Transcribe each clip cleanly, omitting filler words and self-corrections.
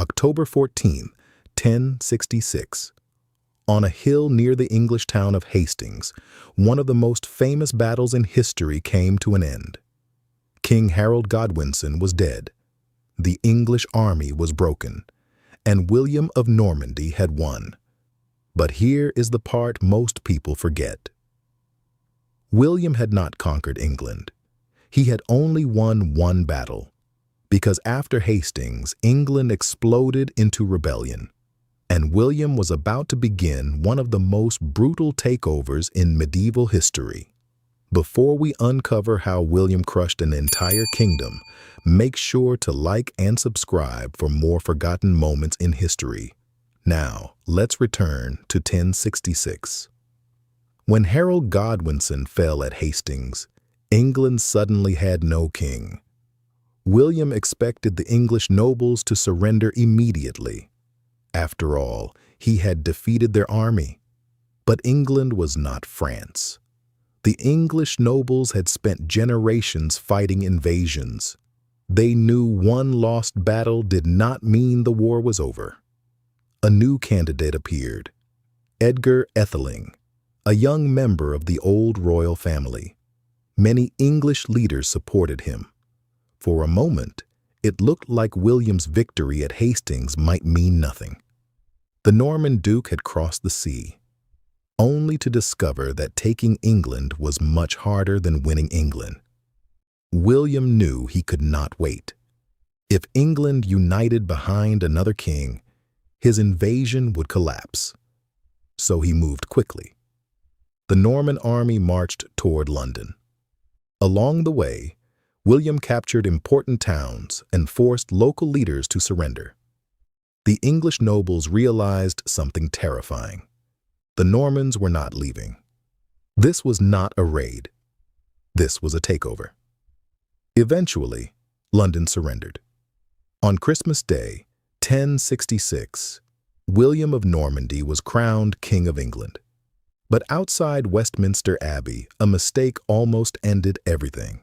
October 14, 1066. On a hill near the English town of Hastings, one of the most famous battles in history came to an end. King Harold Godwinson was dead. The English army was broken, and William of Normandy had won. But here is the part most people forget. William had not conquered England. He had only won one battle, because after Hastings, England exploded into rebellion, and William was about to begin one of the most brutal takeovers in medieval history. Before we uncover how William crushed an entire kingdom, make sure to like and subscribe for more forgotten moments in history. Now, let's return to 1066. When Harold Godwinson fell at Hastings, England suddenly had no king. William expected the English nobles to surrender immediately. After all, he had defeated their army. But England was not France. The English nobles had spent generations fighting invasions. They knew one lost battle did not mean the war was over. A new candidate appeared, Edgar Atheling, a young member of the old royal family. Many English leaders supported him. For a moment, it looked like William's victory at Hastings might mean nothing. The Norman Duke had crossed the sea, only to discover that taking England was much harder than winning England. William knew he could not wait. If England united behind another king, his invasion would collapse. So he moved quickly. The Norman army marched toward London. Along the way, William captured important towns and forced local leaders to surrender. The English nobles realized something terrifying. The Normans were not leaving. This was not a raid. This was a takeover. Eventually, London surrendered. On Christmas Day, 1066, William of Normandy was crowned King of England. But outside Westminster Abbey, a mistake almost ended everything.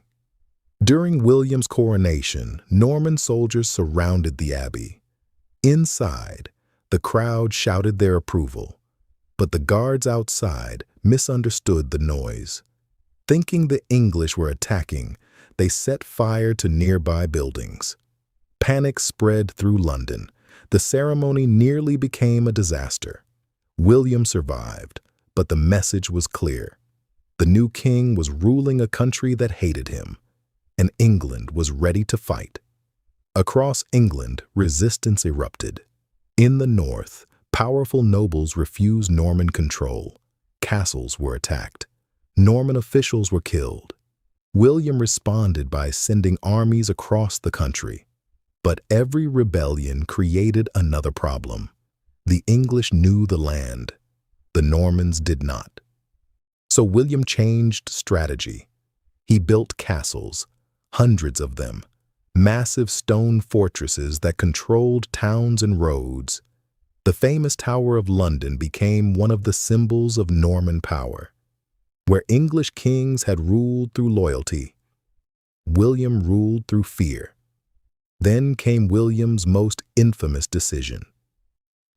During William's coronation, Norman soldiers surrounded the abbey. Inside, the crowd shouted their approval, but the guards outside misunderstood the noise. Thinking the English were attacking, they set fire to nearby buildings. Panic spread through London. The ceremony nearly became a disaster. William survived, but the message was clear. The new king was ruling a country that hated him, and England was ready to fight. Across England, resistance erupted. In the north, powerful nobles refused Norman control. Castles were attacked. Norman officials were killed. William responded by sending armies across the country. But every rebellion created another problem. The English knew the land. The Normans did not. So William changed strategy. He built castles, hundreds of them, massive stone fortresses that controlled towns and roads. The famous Tower of London became one of the symbols of Norman power. Where English kings had ruled through loyalty, William ruled through fear. Then came William's most infamous decision.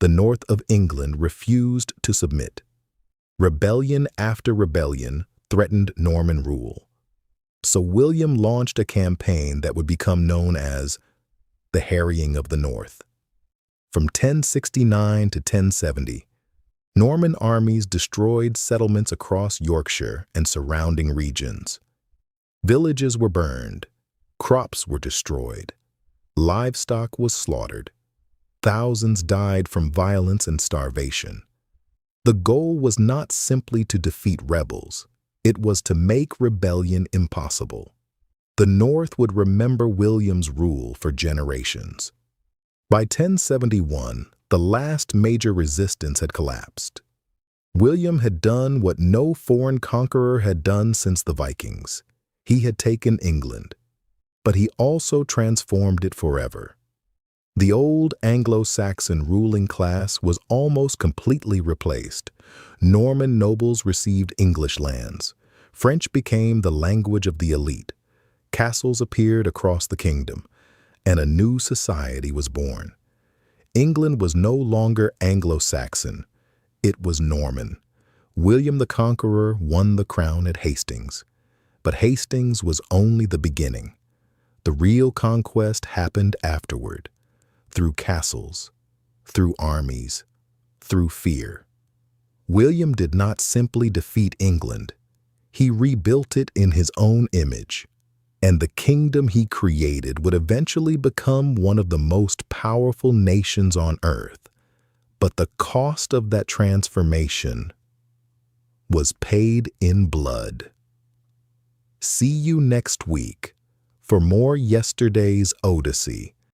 The north of England refused to submit. Rebellion after rebellion threatened Norman rule. So William launched a campaign that would become known as the Harrying of the North. From 1069 to 1070, Norman armies destroyed settlements across Yorkshire and surrounding regions. Villages were burned, crops were destroyed, livestock was slaughtered. Thousands died from violence and starvation. The goal was not simply to defeat rebels, it was to make rebellion impossible. The North would remember William's rule for generations. By 1071, the last major resistance had collapsed. William had done what no foreign conqueror had done since the Vikings. He had taken England, but he also transformed it forever. The old Anglo-Saxon ruling class was almost completely replaced. Norman nobles received English lands. French became the language of the elite. Castles appeared across the kingdom, and a new society was born. England was no longer Anglo-Saxon, it was Norman. William the Conqueror won the crown at Hastings. But Hastings was only the beginning. The real conquest happened afterward, through castles, through armies, through fear. William did not simply defeat England. He rebuilt it in his own image, and the kingdom he created would eventually become one of the most powerful nations on earth. But the cost of that transformation was paid in blood. See you next week for more Yesterday's Odyssey.